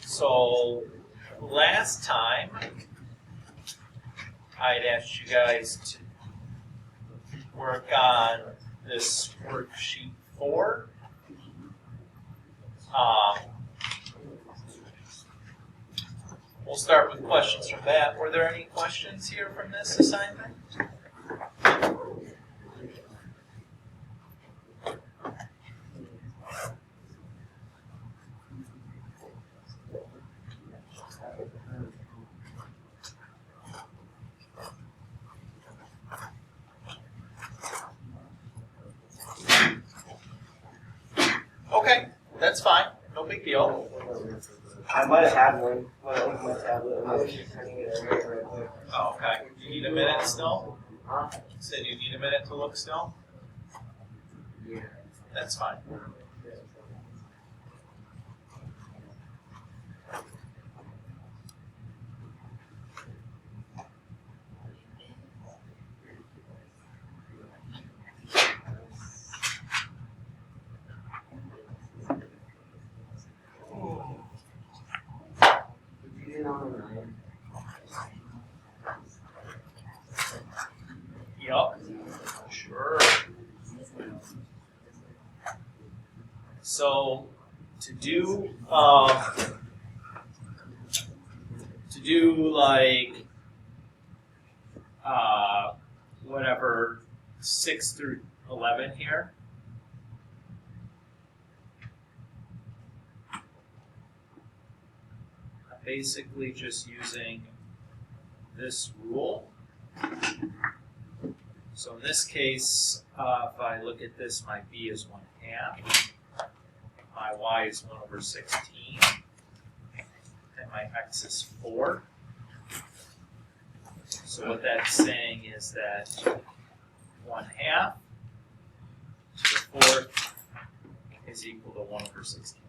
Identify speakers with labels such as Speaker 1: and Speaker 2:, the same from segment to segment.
Speaker 1: So last time I'd asked you guys to work on this worksheet 4. We'll start with questions from that. Were there any questions here from this assignment? Okay, that's fine. No big deal.
Speaker 2: I might have had one. When I looked at my tablet, I was just turning it over real quick.
Speaker 1: Oh, okay. You need a minute still?
Speaker 2: Huh?
Speaker 1: You said you need a minute to look still?
Speaker 2: Yeah.
Speaker 1: That's fine.
Speaker 2: You did on the 9.
Speaker 1: Yup. Sure. So to do like whatever 6 through 11 here. I'm basically just using this rule. So in this case, if I look at this, my b is 1/2, my y is 1/16, and my x is 4. So what that's saying is that 1/2 to the 4th is equal to 1/16.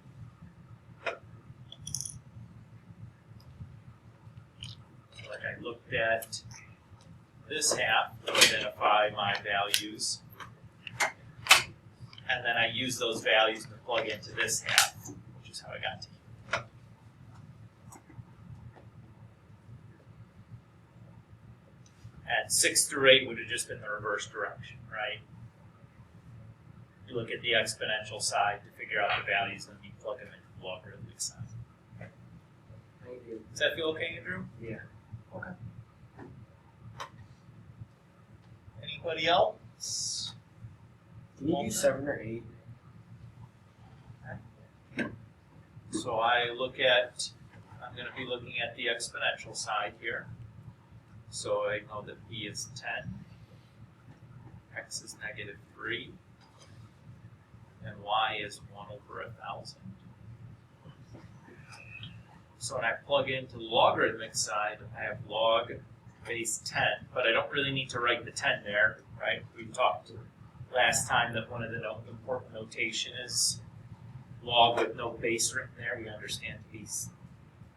Speaker 1: So like I looked at this half to identify my values, and then I use those values to plug into this half, which is how I got to here. And 6 through 8 would have just been the reverse direction, right? You look at the exponential side to figure out the values, and then you plug them into the logarithmic side. Does that feel okay, Andrew?
Speaker 2: Yeah.
Speaker 1: Okay. Anybody else?
Speaker 2: Can you do 7 or 8?
Speaker 1: So I'm going to be looking at the exponential side here. So I know that b is 10, x is -3, and y is 1/1000. So when I plug into the logarithmic side, I have log base 10, but I don't really need to write the 10 there, right? We talked last time that one of the important notation is log with no base written there. We understand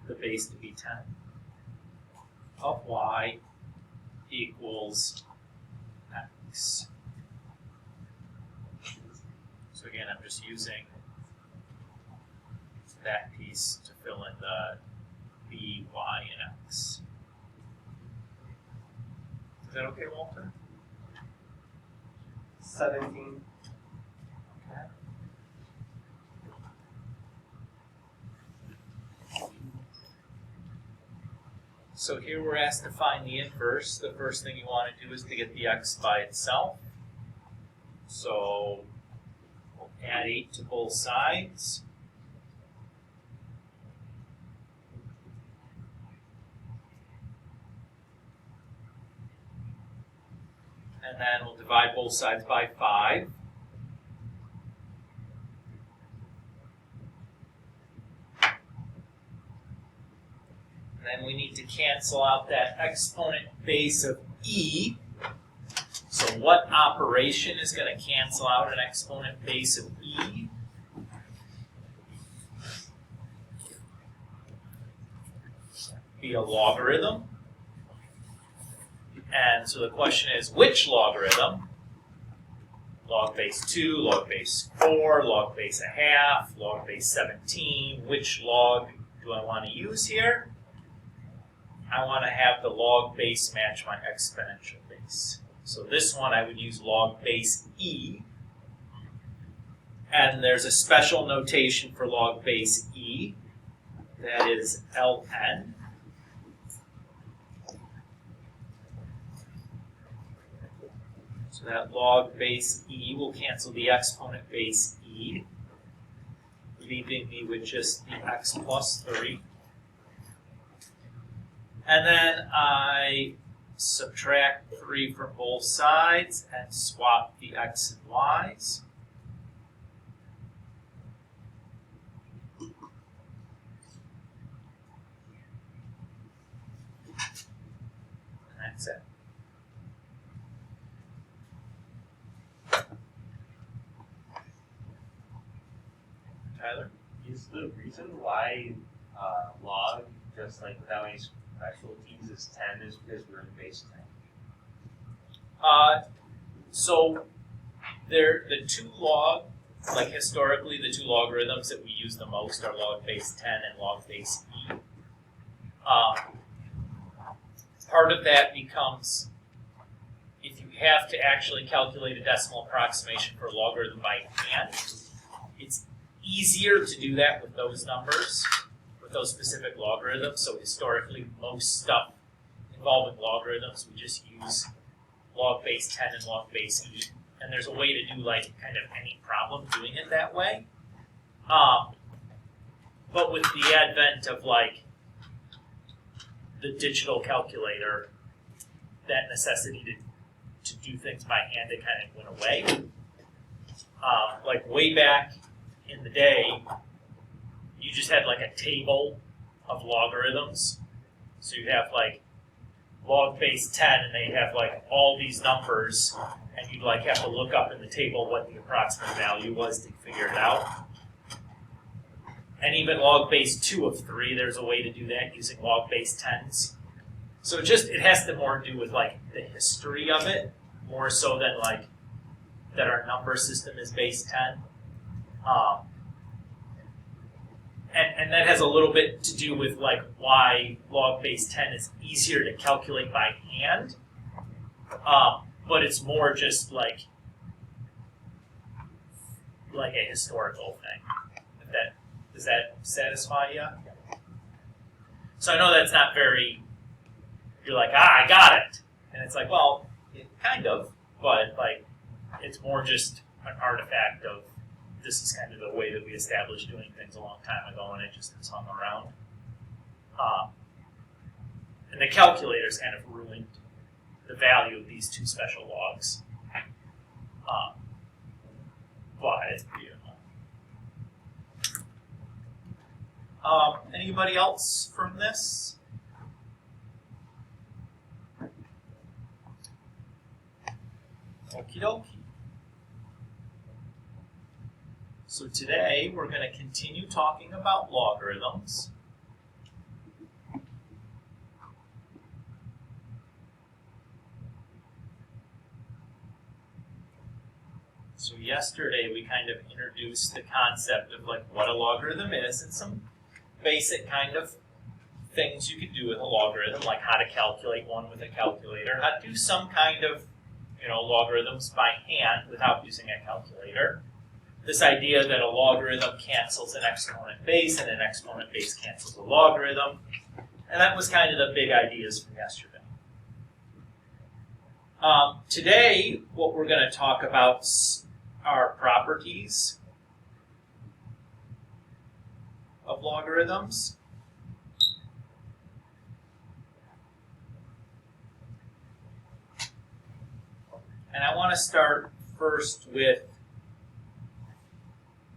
Speaker 1: the base to be 10 of y equals x. So again, I'm just using that piece to fill in the b, y, and x. Is that okay, Walter?
Speaker 2: 17.
Speaker 1: Okay. So here we're asked to find the inverse. The first thing you want to do is to get the x by itself. So we'll add 8 to both sides. And then we'll divide both sides by 5. And then we need to cancel out that exponent base of e. So what operation is going to cancel out an exponent base of e? Be a logarithm. And so the question is, which logarithm? log base 2, log base 4, log base 1/2, log base 17. Which log do I want to use here? I want to have the log base match my exponential base. So this one I would use log base e. And there's a special notation for log base e. That is ln. So that log base e will cancel the exponent base e, leaving me with just the x plus 3. And then I subtract 3 from both sides and swap the x and y's. And that's it. Tyler?
Speaker 3: Is the reason why log, just like without any specialties, is 10 is because we're in base 10?
Speaker 1: So the two log, like historically, the two logarithms that we use the most are log base 10 and log base e. Part of that becomes, if you have to actually calculate a decimal approximation for a logarithm by hand, it's easier to do that with those numbers, with those specific logarithms. So historically, most stuff involving logarithms, we just use log base 10 and log base e. And there's a way to do like kind of any problem doing it that way. But with the advent of like the digital calculator, that necessity to do things by hand, it kind of went away. Like way back in the day, you just had like a table of logarithms. So you have like log base 10 and they have like all these numbers, and you'd like have to look up in the table what the approximate value was to figure it out. And even log base 2 of 3, there's a way to do that using log base 10s. So it has to more do with like the history of it, more so than like that our number system is base 10. And that has a little bit to do with like why log base 10 is easier to calculate by hand. But it's more just like a historical thing. Does that satisfy you? So I know that's not very, you're like, I got it. And it's like, well, kind of, but like it's more just an artifact of this is kind of the way that we established doing things a long time ago, and it just has hung around. And the calculators kind of ruined the value of these two special logs. But, you know. Anybody else from this? Okie dokie. So today we're going to continue talking about logarithms. So yesterday we kind of introduced the concept of like what a logarithm is and some basic kind of things you can do with a logarithm, like how to calculate one with a calculator, how to do some kind of, logarithms by hand without using a calculator. This idea that a logarithm cancels an exponent base and an exponent base cancels a logarithm. And that was kind of the big ideas from yesterday. Today, what we're going to talk about are properties of logarithms. And I want to start first with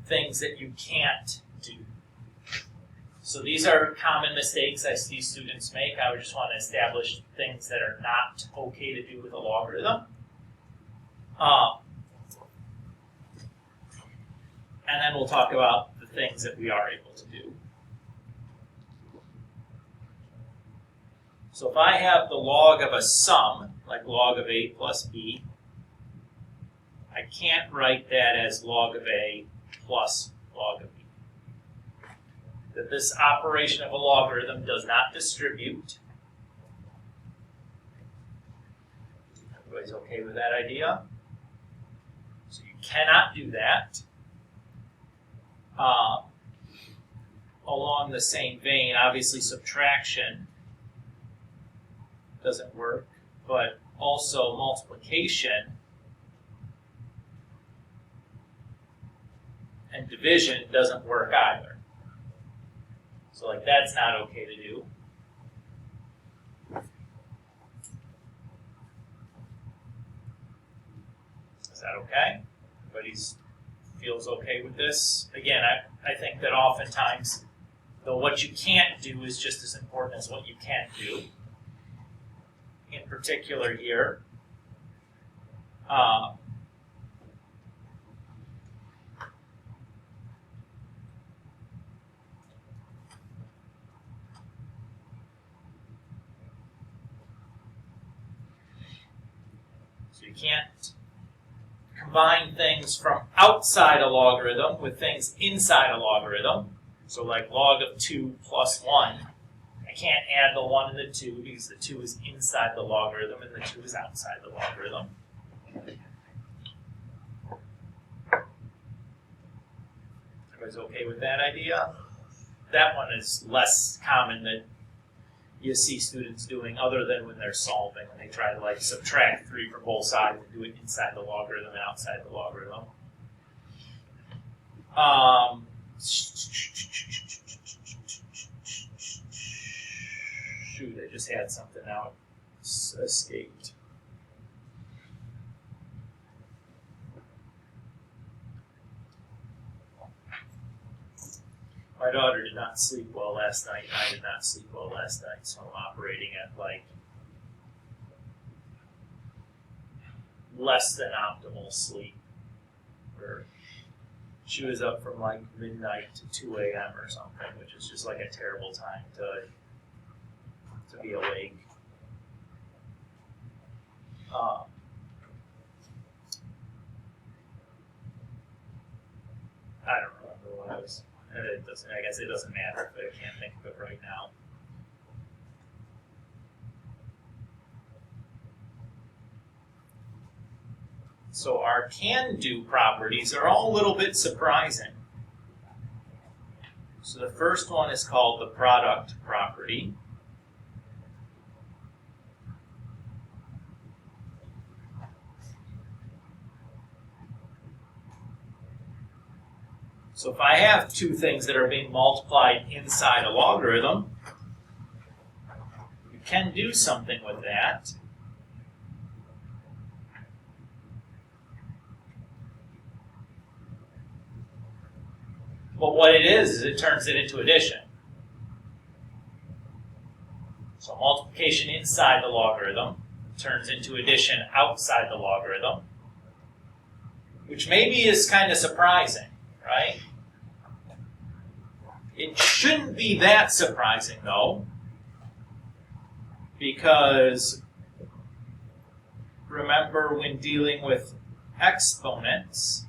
Speaker 1: things that you can't do. So these are common mistakes I see students make. I would just want to establish things that are not okay to do with a logarithm. And then we'll talk about the things that we are able to do. So if I have the log of a sum, like log of a plus b, I can't write that as log of A plus log of B. That this operation of a logarithm does not distribute. Everybody's okay with that idea? So you cannot do that. Along the same vein, obviously subtraction doesn't work, but also multiplication and division doesn't work either. So like that's not okay to do. Is that okay? Everybody feels okay with this? Again, I think that oftentimes, though, what you can't do is just as important as what you can do. In particular here, so you can't combine things from outside a logarithm with things inside a logarithm. So like log of 2 plus 1, I can't add the 1 and the 2 because the 2 is inside the logarithm and the 2 is outside the logarithm. Everybody's okay with that idea? That one is less common that you see students doing other than when they're solving. When they try to like subtract 3 from both sides and do it inside the logarithm and outside the logarithm. Shoot, I just had something out. Escaped. My daughter did not sleep well last night, and I did not sleep well last night, so I'm operating at like less than optimal sleep. She was up from like midnight to 2 a.m. or something, which is just like a terrible time to be awake. I don't remember what I was. I guess it doesn't matter, but I can't think of it right now. So our can-do properties are all a little bit surprising. So the first one is called the product property. So if I have two things that are being multiplied inside a logarithm, you can do something with that. But what it is it turns it into addition. So multiplication inside the logarithm turns into addition outside the logarithm, which maybe is kind of surprising, right? It shouldn't be that surprising, though, because remember when dealing with exponents,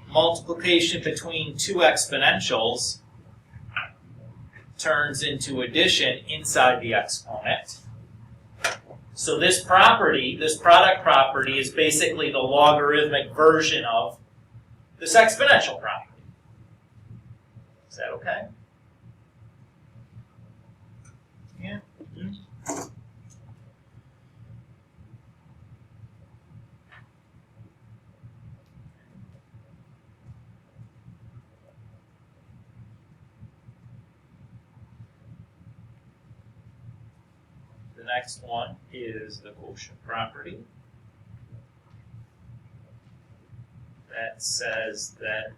Speaker 1: multiplication between two exponentials turns into addition inside the exponent. So this property, this product property, is basically the logarithmic version of this exponential property. Is that okay? Yeah. The next one is the quotient property. That says that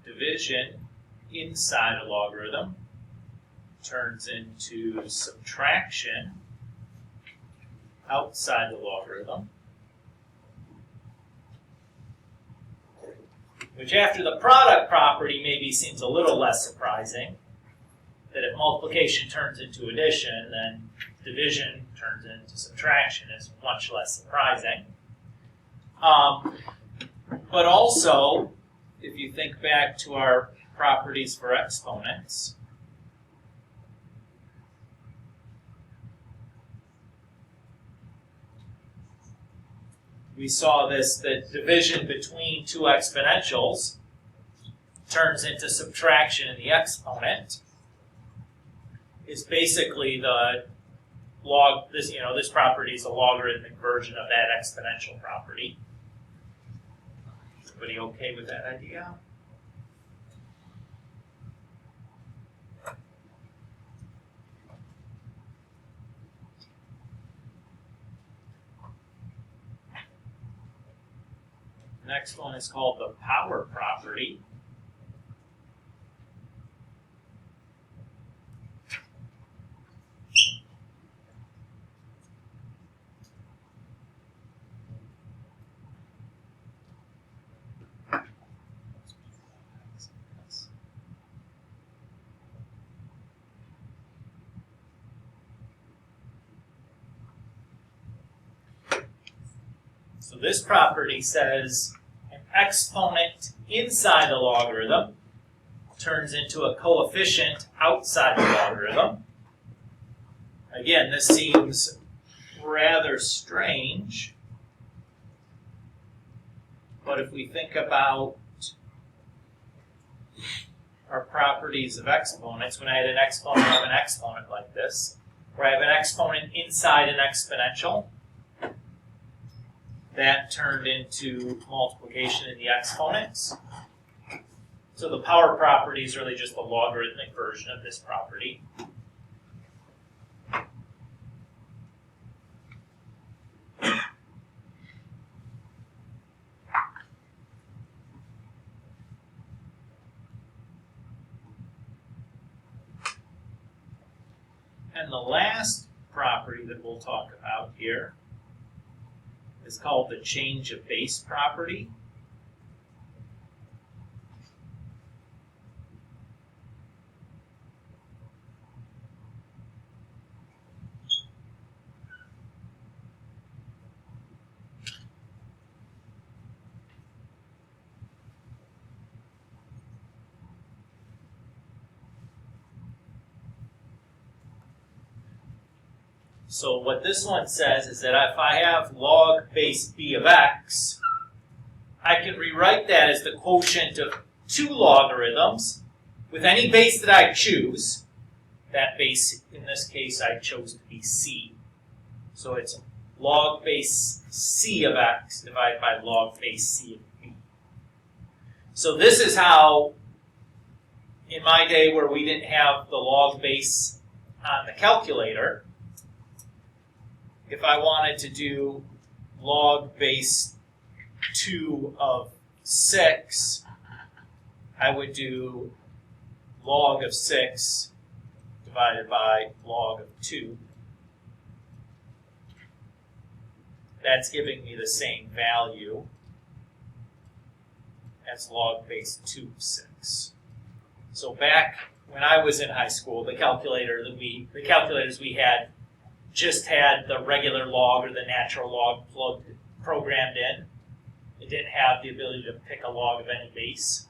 Speaker 1: division inside a logarithm turns into subtraction outside the logarithm, which after the product property maybe seems a little less surprising, that if multiplication turns into addition, then division turns into subtraction is much less surprising. But also, if you think back to our properties for exponents, we saw this, that division between two exponentials turns into subtraction in the exponent is basically the log, this property is a logarithmic version of that exponential property. Everybody okay with that idea? Next one is called the power property. So this property says an exponent inside the logarithm turns into a coefficient outside the logarithm. Again, this seems rather strange, but if we think about our properties of exponents, when I had an exponent of an exponent like this, where I have an exponent inside an exponential, that turned into multiplication in the exponents. So the power property is really just the logarithmic version of this property. And the last property that we'll talk about here is called the change of base property. So what this one says is that if I have log base b of x, I can rewrite that as the quotient of two logarithms with any base that I choose. That base, in this case, I chose to be c. So it's log base c of x divided by log base c of b. So this is how, in my day where we didn't have the log base on the calculator, if I wanted to do log base 2 of 6, I would do log of 6 divided by log of 2. That's giving me the same value as log base 2 of 6. So back when I was in high school, the calculators we had just had the regular log or the natural log programmed in. It didn't have the ability to pick a log of any base.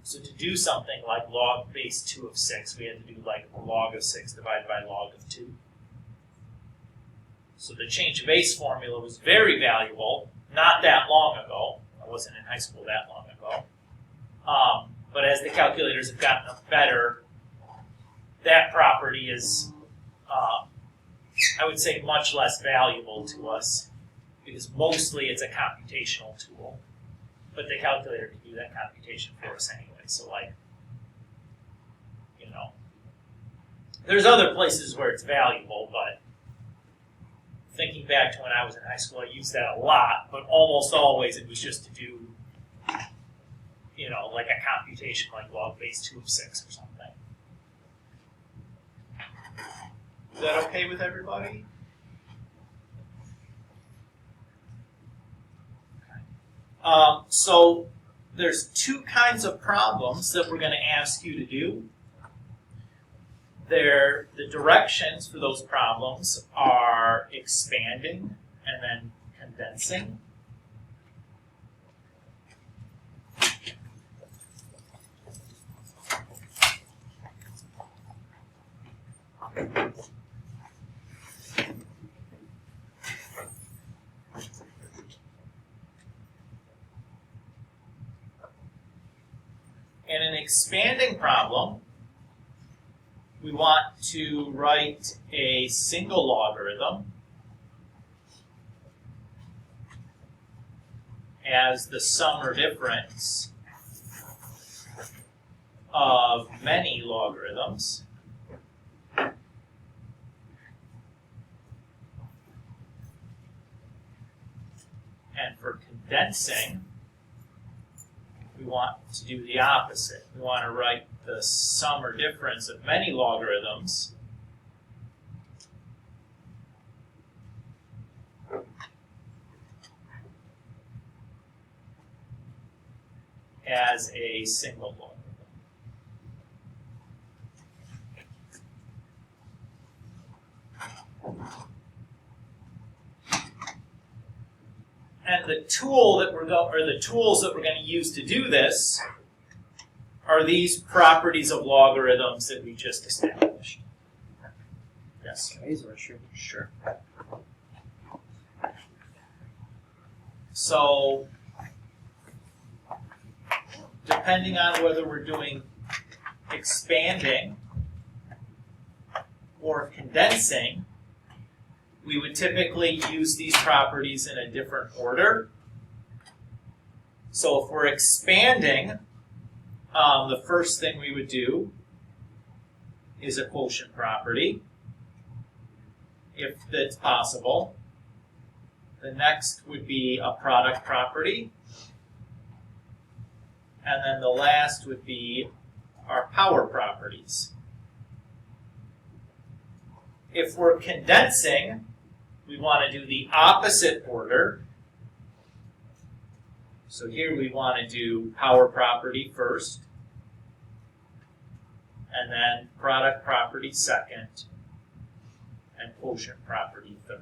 Speaker 1: So to do something like log base 2 of 6, we had to do like log of 6 divided by log of 2. So the change of base formula was very valuable, not that long ago. I wasn't in high school that long ago. But as the calculators have gotten better, that property is I would say much less valuable to us because mostly it's a computational tool, but the calculator can do that computation for us anyway. So there's other places where it's valuable, but thinking back to when I was in high school, I used that a lot, but almost always it was just to do, like a computation like log base 2 of 6 or something. Is that okay with everybody? So there's two kinds of problems that we're going to ask you to do. the directions for those problems are expanding and then condensing. In an expanding problem, we want to write a single logarithm as the sum or difference of many logarithms. And for condensing, we want to do the opposite. We want to write the sum or difference of many logarithms as a single logarithm. And the tool that the tools that we're going to use to do this are these properties of logarithms that we just established. Yes. Sure. So, depending on whether we're doing expanding or condensing, we would typically use these properties in a different order. So if we're expanding, the first thing we would do is a quotient property, if that's possible. The next would be a product property. And then the last would be our power properties. If we're condensing, we want to do the opposite order. So here we want to do power property first, and then product property second, and quotient property third.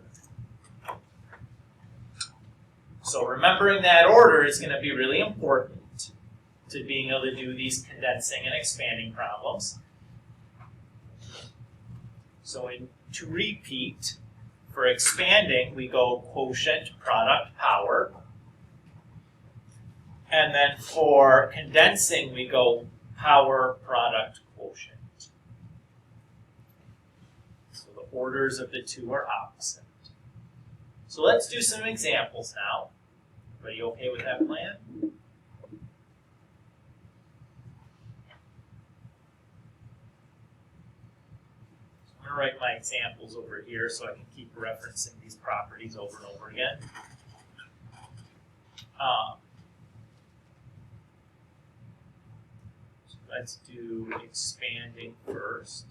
Speaker 1: So remembering that order is going to be really important to being able to do these condensing and expanding problems. So to repeat, for expanding, we go quotient, product, power. And then for condensing, we go power, product, quotient. So the orders of the two are opposite. So let's do some examples now. Everybody okay with that plan? I'm going to write my examples over here so I can keep referencing these properties over and over again. So let's do expanding first.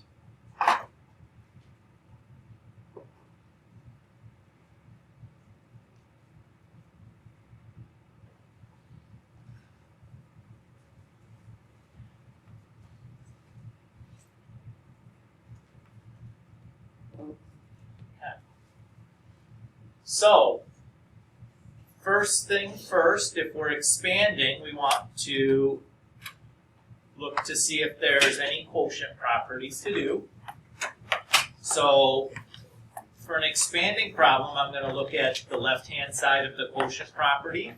Speaker 1: So, first thing first, if we're expanding, we want to look to see if there's any quotient properties to do. So, for an expanding problem, I'm going to look at the left-hand side of the quotient property.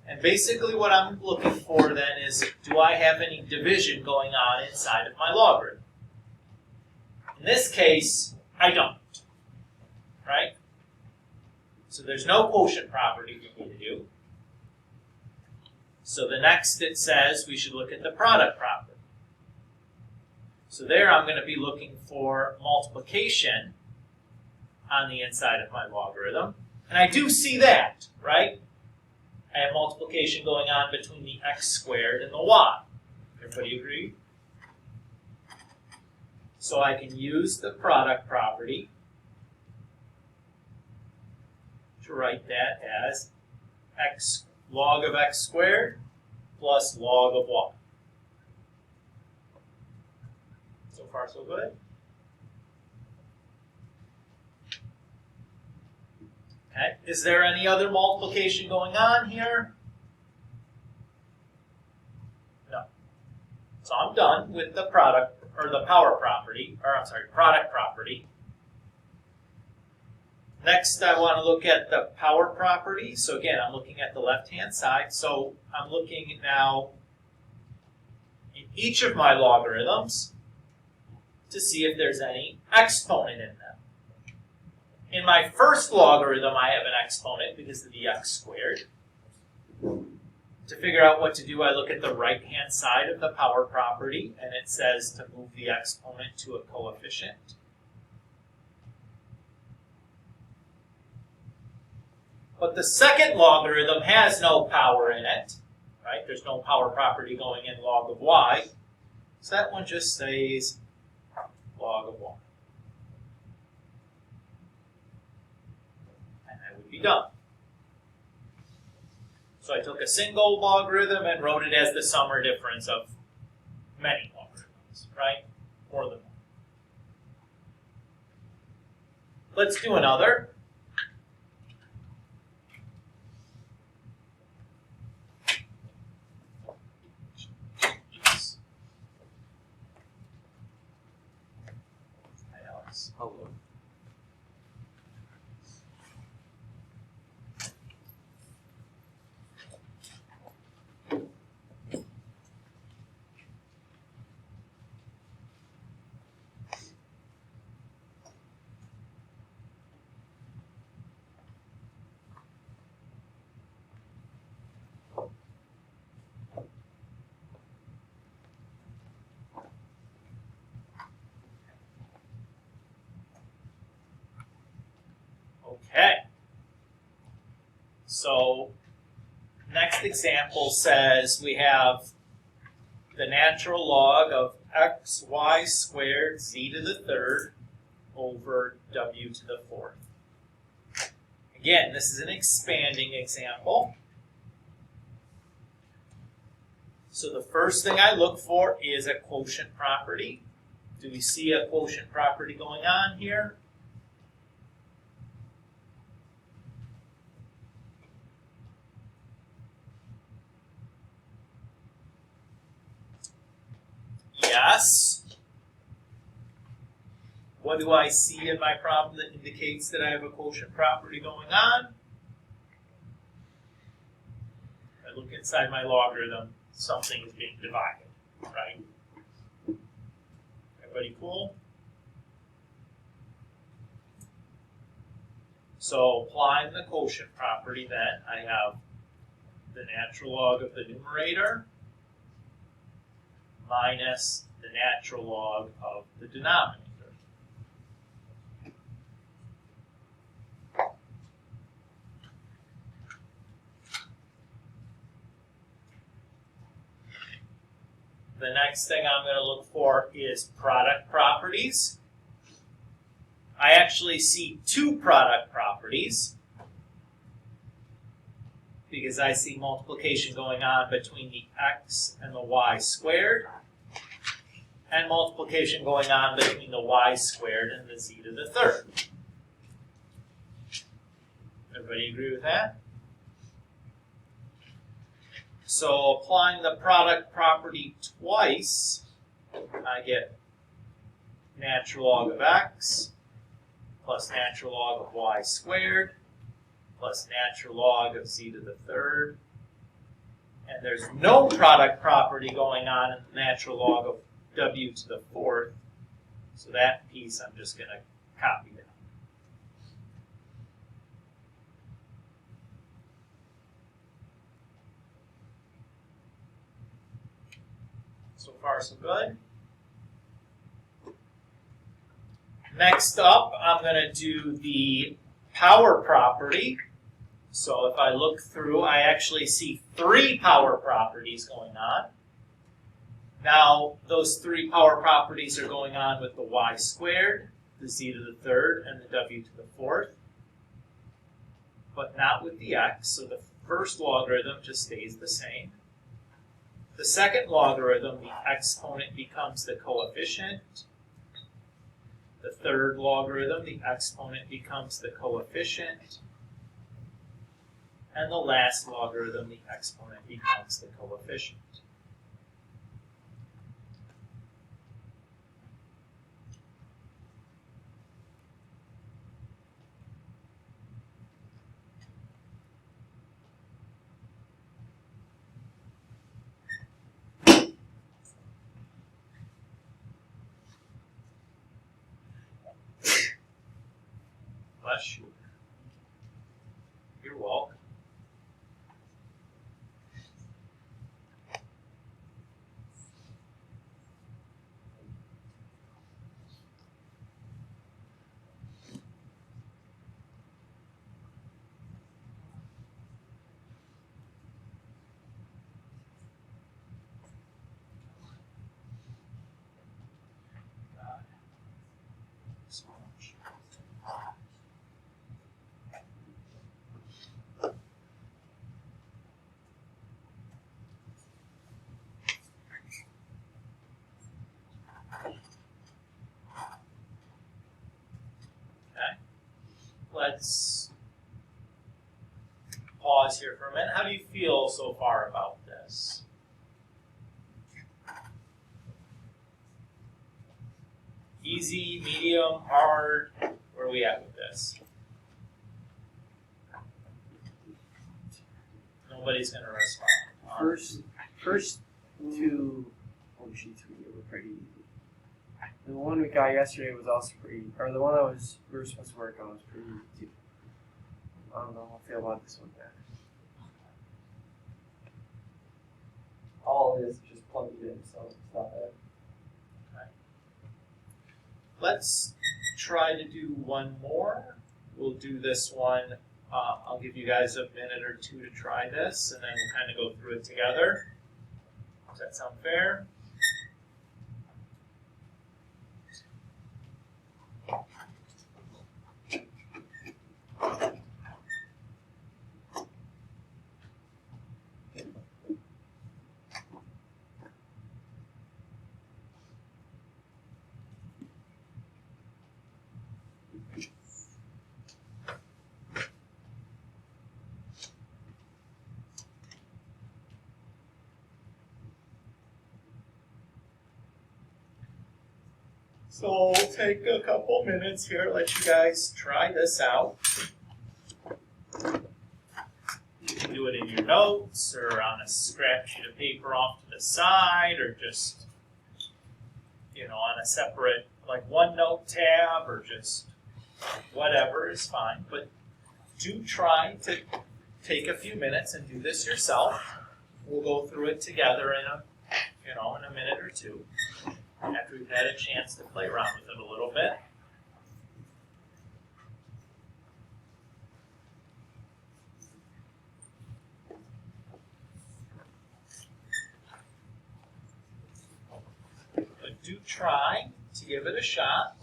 Speaker 1: And basically what I'm looking for then is, do I have any division going on inside of my logarithm? In this case, I don't, right? So there's no quotient property for me to do. So the next it says we should look at the product property. So there I'm going to be looking for multiplication on the inside of my logarithm. And I do see that, right? I have multiplication going on between the x squared and the y. Everybody agree? So I can use the product property to write that as x log of x squared plus log of y. So So far, so good. Okay, is there any other multiplication going on here? No. So I'm done with the product, or the power property, or I'm sorry, product property. Next, I want to look at the power property. So again, I'm looking at the left-hand side. So I'm looking now in each of my logarithms to see if there's any exponent in them. In my first logarithm, I have an exponent because of the x squared. To figure out what to do, I look at the right-hand side of the power property, and it says to move the exponent to a coefficient. But the second logarithm has no power in it, right? There's no power property going in log of y. So that one just stays log of y. And I would be done. So I took a single logarithm and wrote it as the sum or difference of many logarithms, right? More than one. Let's do another. Hello. Okay. So, next example says we have the natural log of xy squared z to the third over w to the fourth. Again, this is an expanding example. So the first thing I look for is a quotient property. Do we see a quotient property going on here? Yes. What do I see in my problem that indicates that I have a quotient property going on? I look inside my logarithm, something is being divided, right? Everybody cool? So applying the quotient property then, I have the natural log of the numerator minus the natural log of the denominator. The next thing I'm going to look for is product properties. I actually see two product properties because I see multiplication going on between the x and the y squared, and multiplication going on between the y squared and the z to the third. Everybody agree with that? So applying the product property twice, I get natural log of x plus natural log of y squared plus natural log of z to the third. And there's no product property going on in the natural log of w to the fourth. So that piece I'm just going to copy down. So far, so good. Next up, I'm going to do the power property. So if I look through, I actually see three power properties going on. Now, those three power properties are going on with the y squared, the z to the third, and the w to the fourth, but not with the x. So the first logarithm just stays the same. The second logarithm, the exponent becomes the coefficient, The third logarithm, the exponent becomes the coefficient. And the last logarithm, the exponent becomes the coefficient. Bless you. You're welcome. God. So much. Let's pause here for a minute. How do you feel so far about this? Easy, medium, hard? Where are we at with this? Nobody's going to respond.
Speaker 2: First two sheets we were pretty easy. The one we got yesterday was also pretty, or the one that we were supposed to work on was pretty easy too. I don't know how I feel about this one better. All it is just plug it in, so it's not bad.
Speaker 1: Okay. Let's try to do one more. We'll do this one. I'll give you guys a minute or two to try this, and then we'll kind of go through it together. Does that sound fair? So we'll take a couple minutes here, let you guys try this out. You can do it in your notes or on a scrap sheet of paper off to the side, or just, on a separate, like OneNote tab, or just whatever is fine. But do try to take a few minutes and do this yourself. We'll go through it together in a minute or two, after we've had a chance to play around with it a little bit. But do try to give it a shot.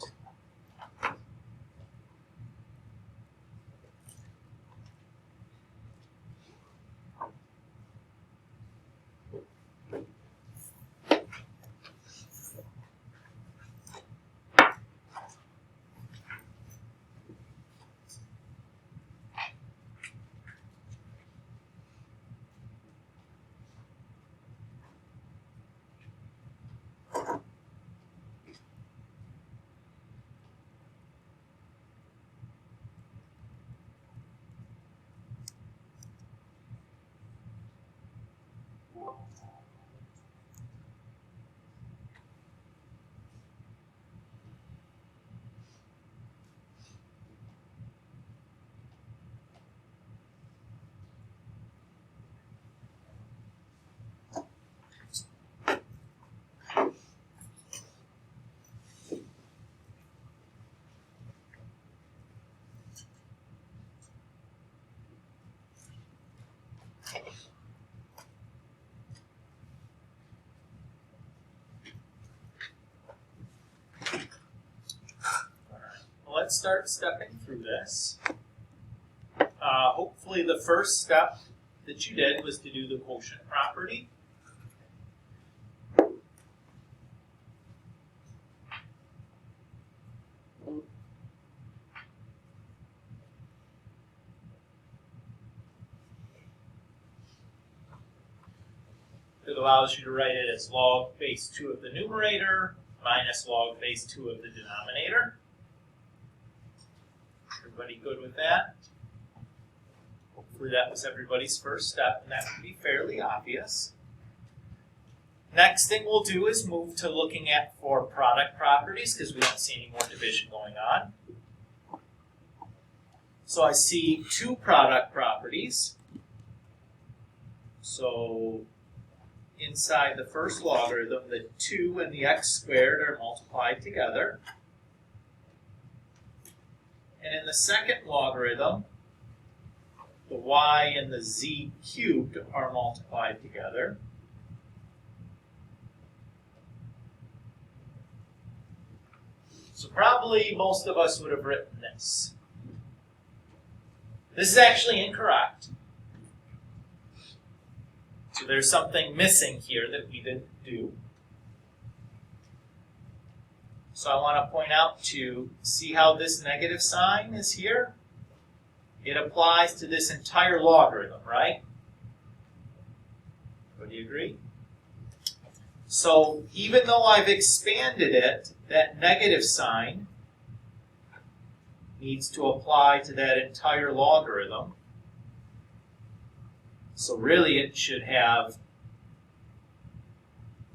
Speaker 1: Let's start stepping through this. Hopefully the first step that you did was to do the quotient property. allows you to write it as log base 2 of the numerator minus log base 2 of the denominator. Everybody good with that? Hopefully that was everybody's first step, and that would be fairly obvious. Next thing we'll do is move to looking at for product properties, because we don't see any more division going on. So I see two product properties. So inside the first logarithm, the 2 and the x squared are multiplied together. And in the second logarithm, the y and the z cubed are multiplied together. So probably most of us would have written this. This is actually incorrect. So there's something missing here that we didn't do. So I want to point out to see how this negative sign is here. It applies to this entire logarithm, right? Everybody agree? So even though I've expanded it, that negative sign needs to apply to that entire logarithm. So really it should have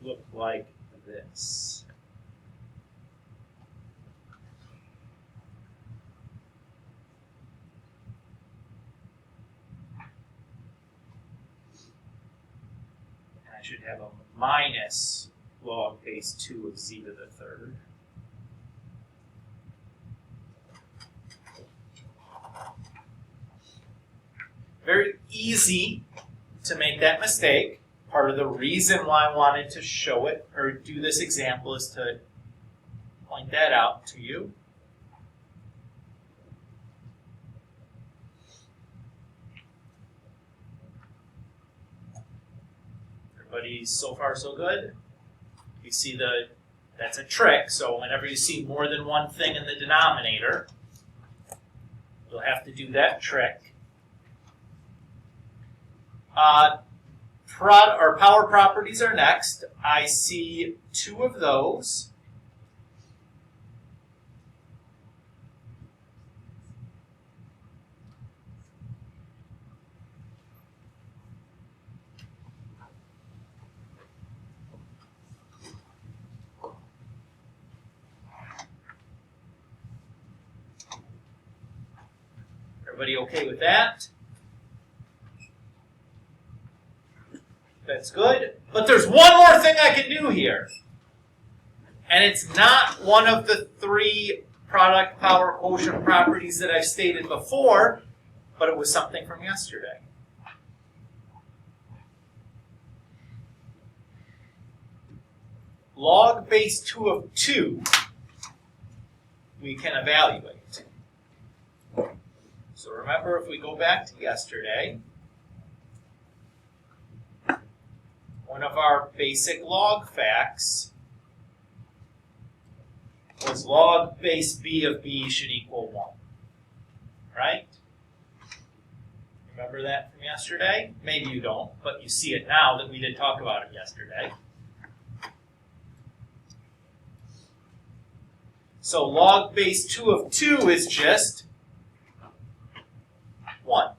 Speaker 1: looked like this. And I should have a minus log base 2 of z to the third. Very easy to make that mistake. Part of the reason why I wanted to show it or do this example is to point that out to you. Everybody so far so good? You see that's a trick, so whenever you see more than one thing in the denominator, you'll have to do that trick. Power properties are next. I see two of those. Everybody okay with that? That's good. But there's one more thing I can do here. And it's not one of the three product power quotient properties that I've stated before, but it was something from yesterday. Log base 2 of 2 we can evaluate. So remember, if we go back to yesterday, one of our basic log facts was log base b of b should equal 1. Right? Remember that from yesterday? Maybe you don't, but you see it now that we did talk about it yesterday. So log base 2 of 2 is just 1.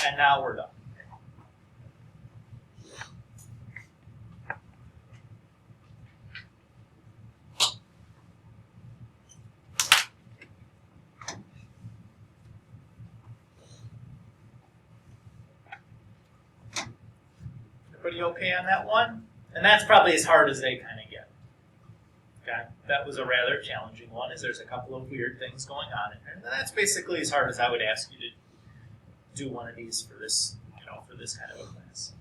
Speaker 1: And now we're done. Everybody okay on that one? And that's probably as hard as they kind of get. Okay? That was a rather challenging one, as there's a couple of weird things going on in here. And that's basically as hard as I would ask you to do one of these for this, for this kind of a class.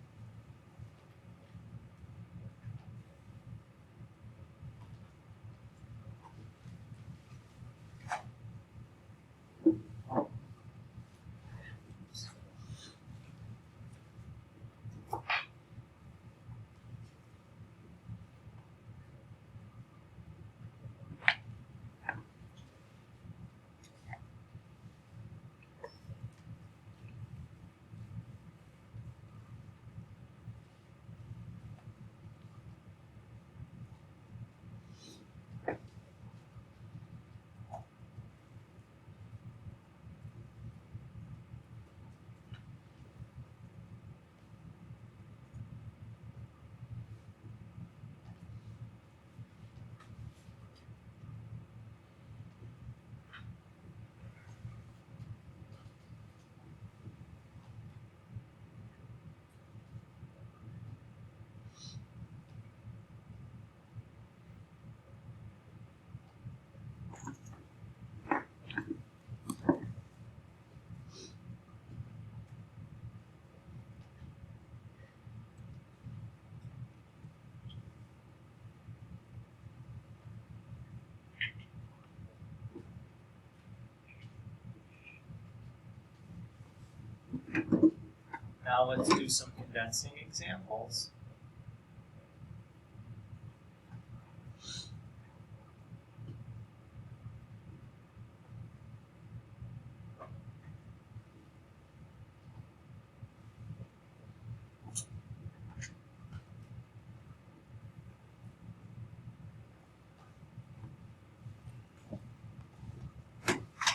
Speaker 1: Now let's do some condensing examples.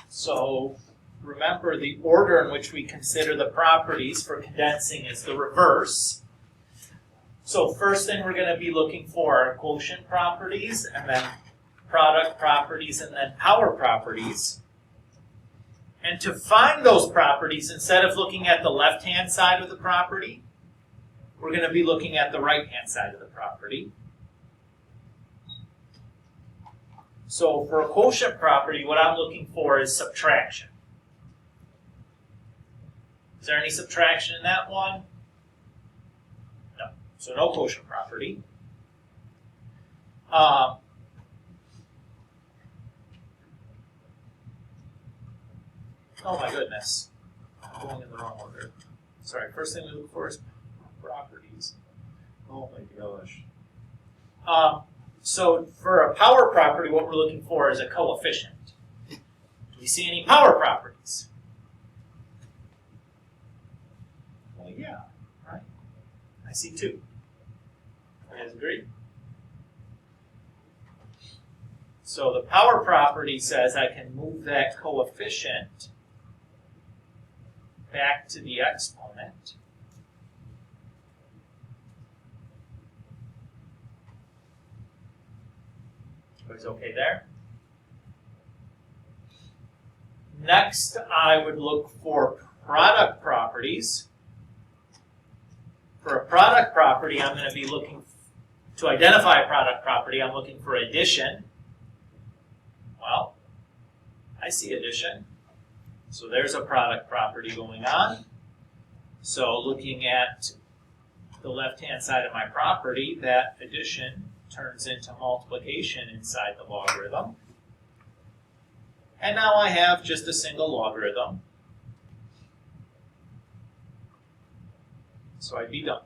Speaker 1: So remember, the order in which we consider the properties for condensing is the reverse. So first thing we're going to be looking for are quotient properties, and then product properties, and then power properties. And to find those properties, instead of looking at the left-hand side of the property, we're going to be looking at the right-hand side of the property. So for a quotient property, what I'm looking for is subtraction. Is there any subtraction in that one? No. So no quotient property. Oh my goodness. I'm going in the wrong order. Sorry, first thing we look for is properties. Oh my gosh. So for a power property, what we're looking for is a coefficient. Do we see any power properties? Well, yeah, right? I see two. You guys agree? So the power property says I can move that coefficient back to the exponent. Everybody's okay there? Next, I would look for product properties. For a product property, I'm going to be looking, to identify a product property, I'm looking for addition. Well, I see addition. So there's a product property going on. So looking at the left-hand side of my property, that addition turns into multiplication inside the logarithm. And now I have just a single logarithm. So I'd be done.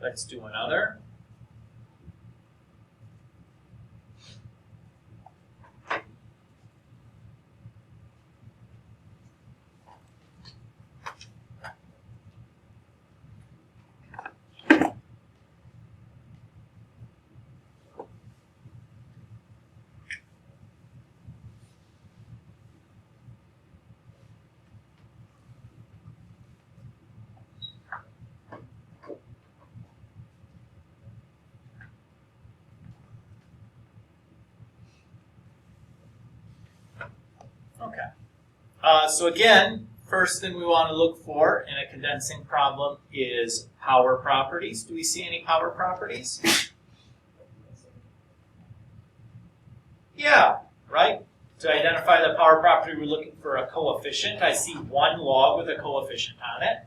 Speaker 1: Let's do another. Okay. So again, first thing we want to look for in a condensing problem is power properties. Do we see any power properties? Yeah, right? To identify the power property, we're looking for a coefficient. I see one log with a coefficient on it.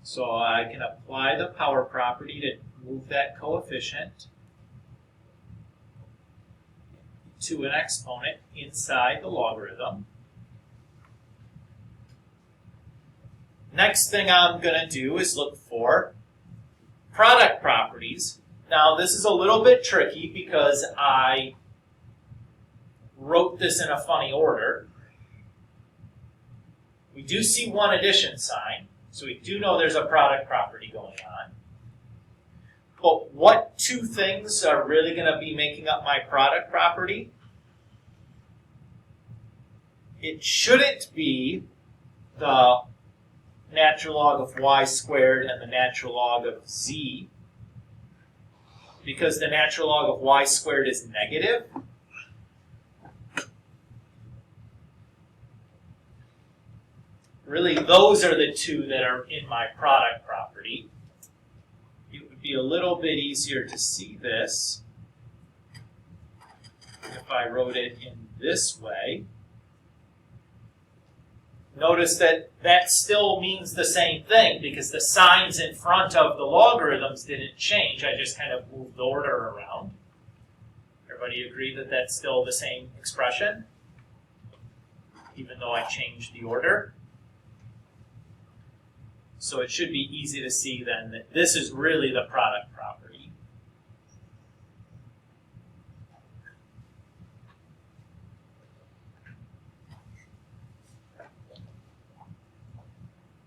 Speaker 1: So I can apply the power property to move that coefficient to an exponent inside the logarithm. Next thing I'm going to do is look for product properties. Now this is a little bit tricky because I wrote this in a funny order. We do see one addition sign, so we do know there's a product property going on. But what two things are really going to be making up my product property? It shouldn't be the natural log of y squared and the natural log of z, because the natural log of y squared is negative. really those are the two that are in my product property. It would be a little bit easier to see this if I wrote it in this way. Notice that that still means the same thing because the signs in front of the logarithms didn't change. I just kind of moved the order around. Everybody agree that that's still the same expression, even though I changed the order? So it should be easy to see then that this is really the product property.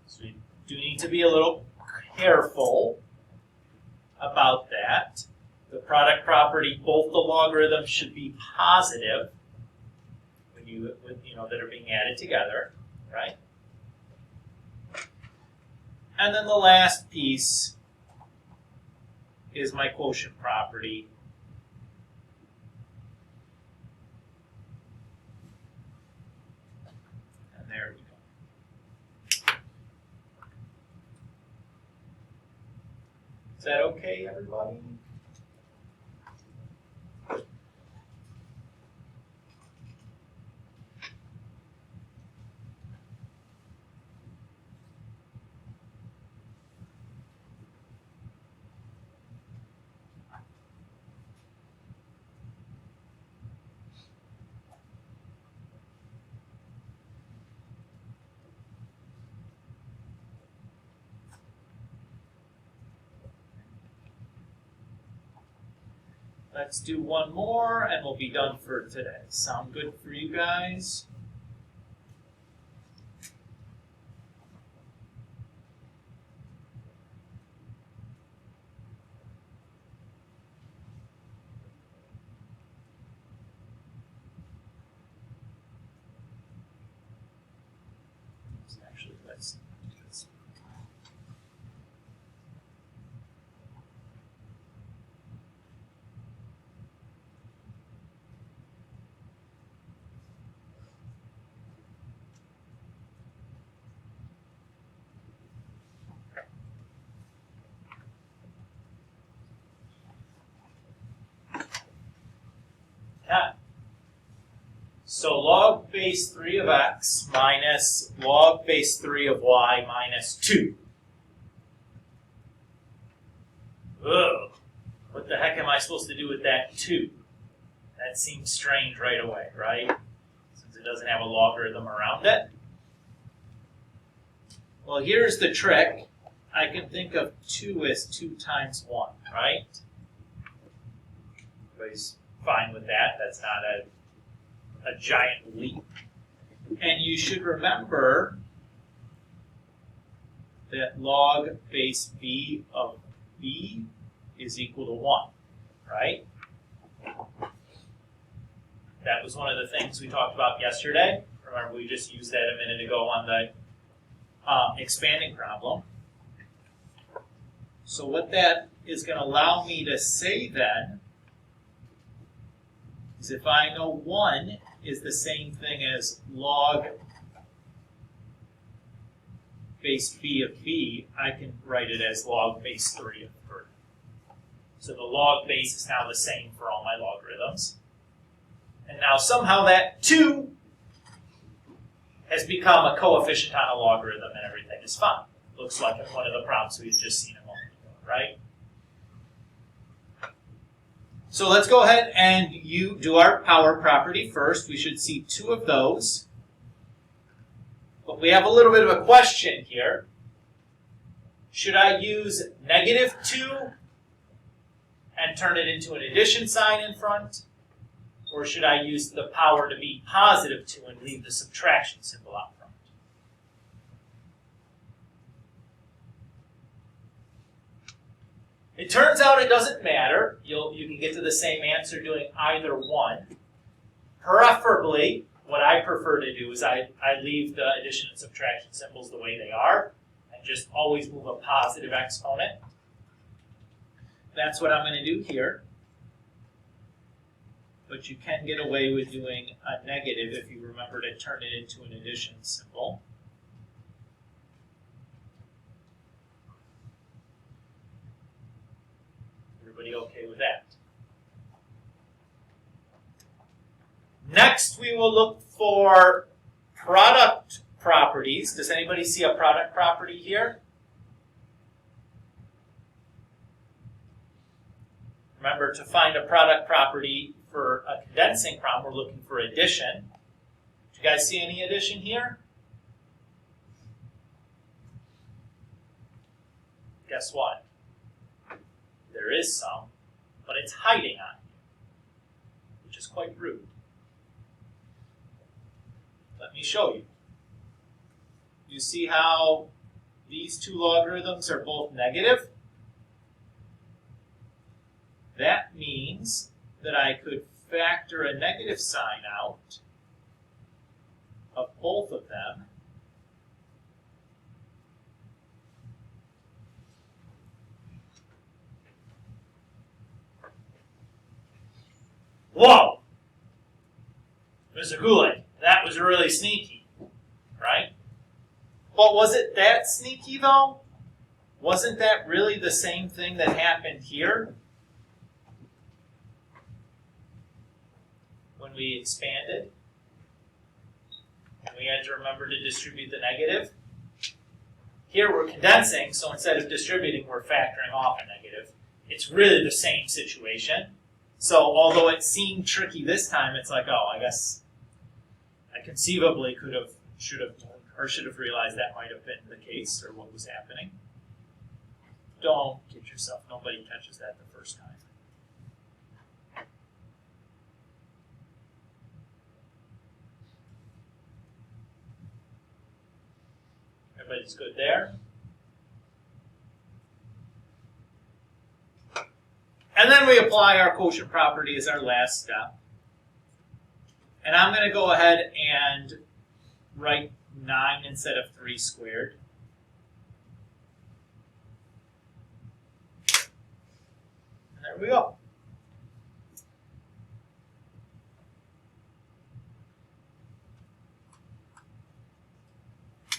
Speaker 1: So we do need to be a little careful about that. The product property, both the logarithms should be positive when you know that are being added together, right? And then the last piece is my quotient property. And there we go. Is that okay, everybody? Let's do one more and we'll be done for today. Sound good for you guys? Actually, let's do this. So log base 3 of x minus log base 3 of y minus 2. Ugh. What the heck am I supposed to do with that 2? That seems strange right away, right? Since it doesn't have a logarithm around it. Well, here's the trick. I can think of 2 as 2 times 1, right? Everybody's fine with that. That's not a giant leap. And you should remember that log base b of b is equal to 1, right? That was one of the things we talked about yesterday. Remember, we just used that a minute ago on the expanding problem. So what that is going to allow me to say then is if I know 1 is the same thing as log base b of b, I can write it as log base 3 of 3. So the log base is now the same for all my logarithms. And now somehow that 2 has become a coefficient on a logarithm and everything is fine. Looks like one of the problems we've just seen a moment ago, right? So let's go ahead and do our power property first. We should see 2 of those. But we have a little bit of a question here. Should I use negative 2 and turn it into an addition sign in front? Or should I use the power to be positive 2 and leave the subtraction symbol out front? It turns out it doesn't matter. You can get to the same answer doing either one. Preferably, what I prefer to do is I leave the addition and subtraction symbols the way they are and just always move a positive exponent. That's what I'm going to do here. But you can get away with doing a negative if you remember to turn it into an addition symbol. Next, we will look for product properties. Does anybody see a product property here? Remember, to find a product property for a condensing problem, we're looking for addition. Do you guys see any addition here? Guess what? There is some, but it's hiding on you, which is quite rude. Let me show you. You see how these two logarithms are both negative? That means that I could factor a negative sign out of both of them. Whoa! Mr. Goulet, that was really sneaky, right? But was it that sneaky, though? Wasn't that really the same thing that happened here? When we expanded, and we had to remember to distribute the negative. Here we're condensing, so instead of distributing, we're factoring off a negative. It's really the same situation. So although it seemed tricky this time, it's like, oh, I guess I conceivably should have realized that might have been the case or what was happening. Don't kid yourself. Nobody catches that the first time. Everybody's good there? And then we apply our quotient property as our last step. And I'm going to go ahead and write 9 instead of 3 squared. And there we go.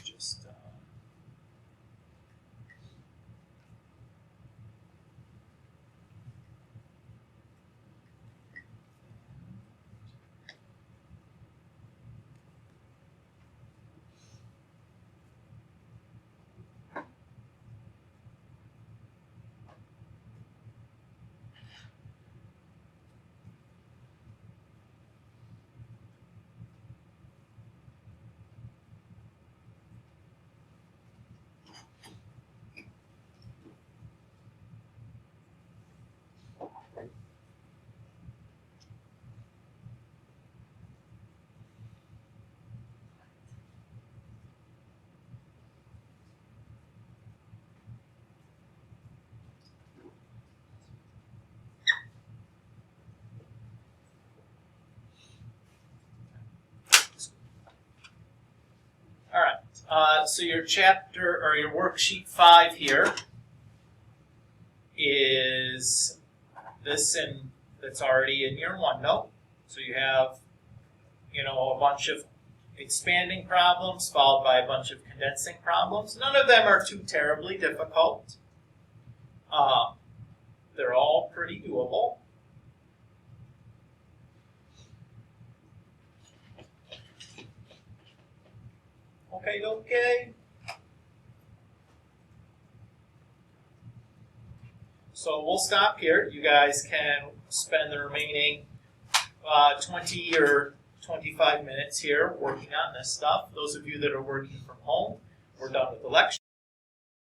Speaker 1: Just all right. So your chapter or your worksheet 5 here is this, and that's already in your OneNote. So you have, a bunch of expanding problems followed by a bunch of condensing problems. None of them are too terribly difficult. They're all pretty doable. Okay. So we'll stop here. You guys can spend the remaining 20 or 25 minutes here working on this stuff. Those of you that are working from home, we're done with the lecture.